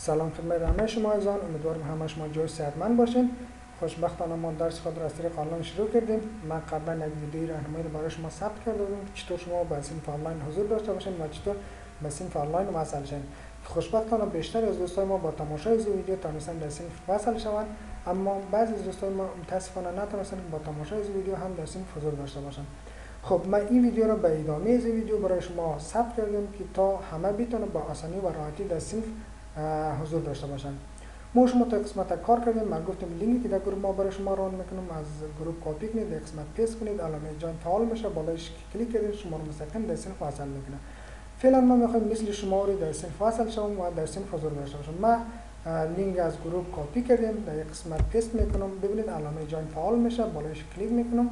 سلام خدمت همه شما عزیزان، امیدوارم همه شما جای صحتمند باشین. خوشبختانه ما درس خود را از طریق آنلاین شروع کردیم. من قبلا یک ویدیوی راهنمایی برای شما ثبت کرده بودم که چطور شما به صنف آنلاین حضور داشته باشین و چطور به صنف آنلاین وصل شین. خوشبختانه بیشتر از دوستای ما با تماشای این ویدیو تونستن در صنف وصل شوند، اما بعضی از دوستای ما متاسفانه نتونستن با تماشای این ویدیو هم در صنف حضور داشته باشن. خب من این ویدیو را به ادامه از این ویدیو برای شما ثبت کردم که تا همه بتونه با آسانی و راحتی در صنف حضور داشته باشن. ما شما تا قسمت کار کردیم، من گفتم لینکی که در گروه ما برای شما ران میکنم از گروه کپی کنید، در قسمت پیست کنید، علامه جوین فعال میشه، بالایش کلیک کردید شما رو مستقیم در صنف وصل میکنه. فعلا ما میخوایم مثل شما رو در صنف وصل شوم و در صنف حضور داشته باشم. ما لینک از گروه کپی کردیم، در یک قسمت پیست میکنم، ببینید علامه جوین فعال میشه، بالایش کلیک میکنم،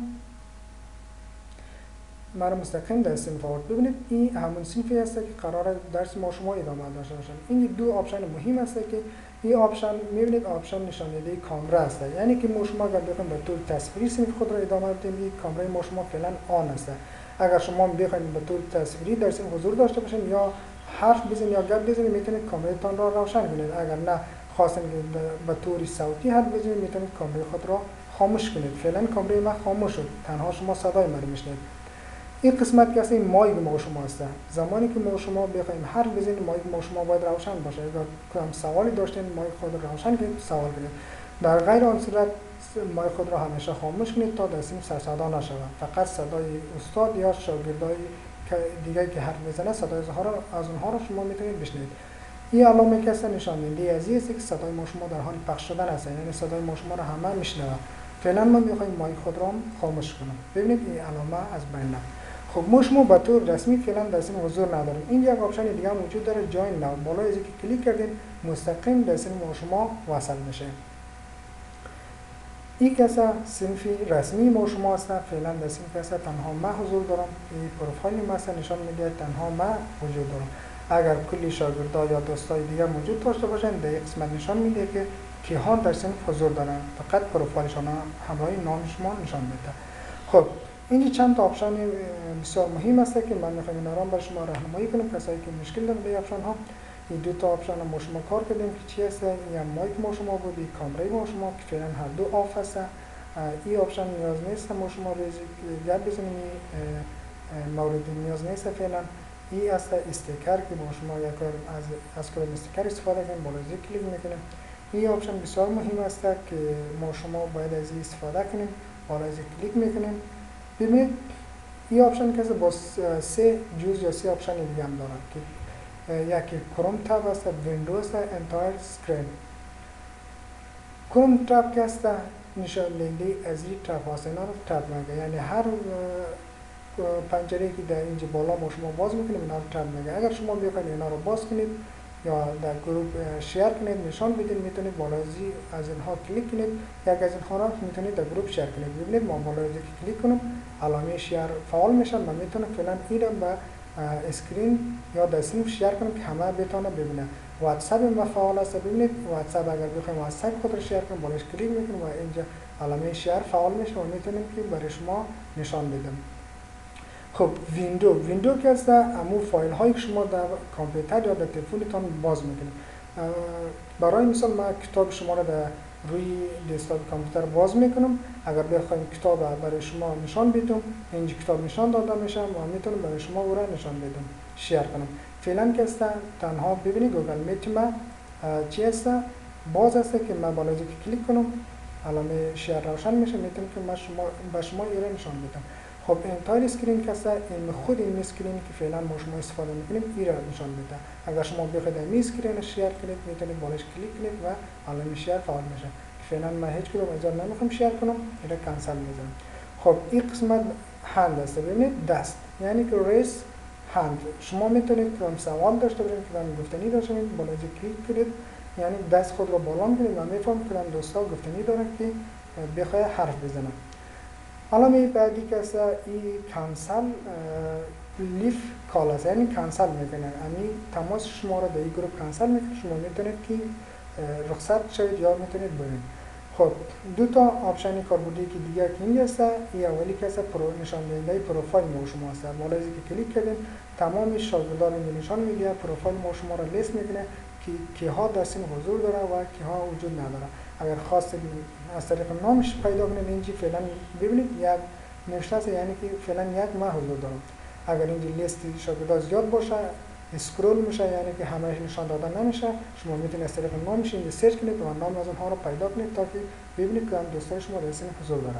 ما رو مستقیم در صنف آورد. ببینید این همون صنفی است که قرار درس ما شما ادامه داشته باشن. این دو آپشن مهم است که این آپشن میبینید آپشن نشاننده کامرا است، یعنی که ما شما اگر بخوایم به طور تصویری صنف خود را ادامه بدیم این کامرای ما شما فعلا آن است. اگر شما بخواید به طور تصویری در صنف حضور داشته باشین یا حرف بزنید یا گپ بزنید میتونید کامرایتان را روشن کنید. اگر نه خواستین به طور صوتی حرف بزنید میتونید کامرای خود را خاموش کنید. فعلا کامرای ما خاموش شد، تنها شما صدای ما رو میشنوید. این قسمت که این مایک ما شما است. زمانی که ما شما بخوایم حرف بزنیم مایک ما شما باید روشن باشه. اگر کدام سوالی داشتین مایک خود را روشن کنید، سوال کنید. در غیر آن صورت مایک خود را همیشه خاموش کنید تا در صنف سرصدا نشود. فقط صدای استاد یا شاگردای دیگه که حرف میزنه صدای از اونها را شما میتونید بشنوید. این علامه که است نشاننده از این است که صدای ما شما در حال پخش شدن است، یعنی صدای ما شما را همه میشنوه. فعلا ما میخوایم مایک خود را خاموش کنیم. ببینید این علامه از بین رفت. خب ما شما به طور رسمی فعلا در صنف حضور نداریم. این یک آپشن دیگه هم وجود داره، جوین ناو. بالای از اینکه کلیک کردین مستقیم در صنف ما شما وصل میشه. این کسا صنف رسمی ما شما است. فعلا در صنف کسا تنها ما حضور دارم. این پروفایل ما است نشان میده تنها ما وجود دارم. اگر کلی شاگردا یا دوستای دیگه موجود داشته باشن در یک قسمت نشان میده که کیها در صنف حضور دارن، فقط پروفایلشون همراه نام شما نشان میده. خب این چند تا آپشن بسیار مهم است که من میخوام اینا را برای شما راهنمایی کنم. کسایی که مشکل دارن به آپشن ها، این دو تا آپشن ما شما کار کردیم که چی است. یا مایک ما شما بود، این کامرای ما شما که فعلا هر دو آف است. این آپشن نیاز نیست ما شما گپ بزنیم، مورد نیاز نیست فعلا. این است استیکر که ما شما یک از کلمه استیکر استفاده کنیم، بالا کلیک میکنیم. این آپشن بسیار مهم است که ما شما باید از این استفاده کنیم، بالا کلیک میکنیم. ببینید این آپشن که با سه جزء یا سه آپشن دیگه هم دارد که یکی کروم تاب است، ویندوز است، انتایر اسکرین. کروم تاب که است نشاننده از این تاب است، اینا رو تاب میگه، یعنی هر پنجره که در اینجا بالا ما شما باز میکنیم اینا رو تاب میگه. اگر شما بخواید اینا رو باز کنید یا در گروه شیر کنید نشان بدید، میتونید بالا از اینها کلیک کنید، یک از اینها را میتونید در گروه شیر کنید. ببینید ما بالا از کلیک کنم علامه شیر فعال میشه، من میتونم فعلا این را به اسکرین یا در صنف شیر کنم که همه بتونه ببینه. واتساپ ما فعال است. ببینید واتساپ اگر بخوایم واتساپ خود را شیر کنیم بالاش کلیک میکنیم و اینجا علامه شیر فعال میشه و میتونیم که برای شما نشان بدیم. خب ویندو که است امو فایل هایی که شما در کامپیوتر یا در تلفنتون باز میکنید. برای مثال من کتاب شما را در روی دسکتاپ کامپیوتر باز میکنم. اگر بخوایم کتاب برای شما نشان بدم اینجا کتاب نشان داده میشه و میتونم برای شما او را نشان بدم، شیر کنم. فعلا که است تنها ببینید گوگل میت ما چی است باز است که من بالا کلیک کنم علامه شیر روشن میشه، میتونم که من به شما این را نشان بدم. خب انتایر اسکرین که است این خود این اسکرین که فعلا ما شما استفاده میکنیم این را نشان میده. اگر شما بخواید این اسکرین شیر کنید میتونید بالاش کلیک کنید و علامه شیر فعال میشه. فعلا من هیچ کدوم از اینا نمیخوام شیر کنم، این را کانسل میزنم. خب این قسمت هند است. ببینید دست یعنی که ریس هند. شما میتونید که سوال داشته باشید که گفتنی داشته باشید بالا کلیک کنید، یعنی دست خود را بالا کنید و میفهمید که دوستا گفتنی دارن که بخواد حرف بزنن. علامه بعدی که است این کانسل لیف کال است، یعنی کانسل میکنه، یعنی تماس شما را در این گروه کانسل میکنه. شما میتونید که رخصت شوید یا میتونید برید. خب دو تا آپشن کاربردی که دیگه که اینجا است. این اولی که است نشان دهنده پروفایل ما شما است. بالا از اینکه کلیک کردین تمام شاگردان اینجا نشان میده، پروفایل ما شما را لیست میکنه. که ها در سین حضور داره و که ها وجود نداره. اگر خواستید از طریق نامش پیدا کنید، اینجا فعلا ببینید یک نوشته است، یعنی که فعلا یک ماه حضور دارم. اگر اینجا لیست شاگردان زیاد باشه اسکرول میشه، یعنی که همهش نشان داده نمیشه. شما میتونید از طریق نامش اینجا سرچ کنید و نام از اونها رو پیدا کنید تا که ببینید که هم دوستای شما در سین حضور داره.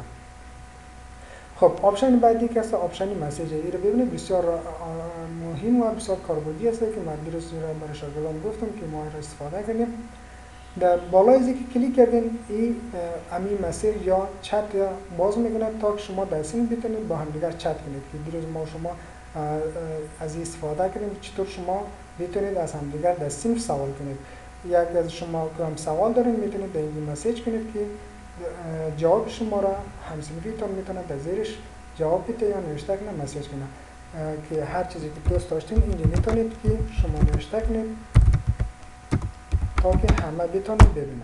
خب آپشن بعدی که است آپشن مسیج. این رو ببینید بسیار مهم و بسیار کاربردی است که من دیروز برای شاگردان گفتم که ما را استفاده کنیم. در بالای از که کلیک کردین این امی مسیج یا چت باز میکنه تا که شما در سین بتونید با هم دیگر چت کنید. که دیروز ما شما از این استفاده کردیم چطور شما بتونید از هم دیگر در سین سوال کنید. یک از شما که هم سوال دارین میتونید در این مسیج کنید که جواب شما را همسنگیتون میتونه در زیرش جواب بده یا نوشته کنه مسیج کنه که هر چیزی که دوست داشتین اینجا میتونید که شما نوشته کنید تا که همه بتونن ببینن.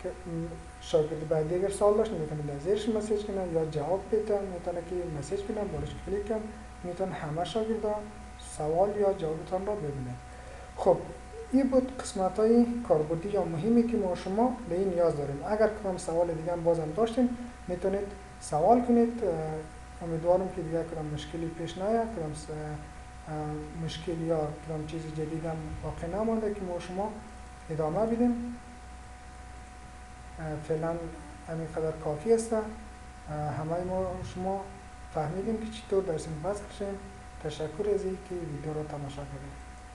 که شاگرد بعدی اگر سوال داشت میتونه در زیرش مسیج کنه یا جواب بده، میتونه که مسیج کنه بارش کلیک کنه، میتونه همه شاگردان سوال یا جوابتان را ببینه. خب این بود قسمت های کاربردی یا مهمی که ما شما به این نیاز داریم. اگر کدام سوال دیگه هم بازم داشتین میتونید سوال کنید. امیدوارم که دیگه کدام مشکلی پیش نیاد، کدام مشکل یا کدام چیز جدید هم باقی نمانده که ما شما ادامه بدیم. فعلا همین قدر کافی است. همه ما شما فهمیدیم که چطور در سین وصل شیم. تشکر از اینکه ویدیو رو تماشا کردید.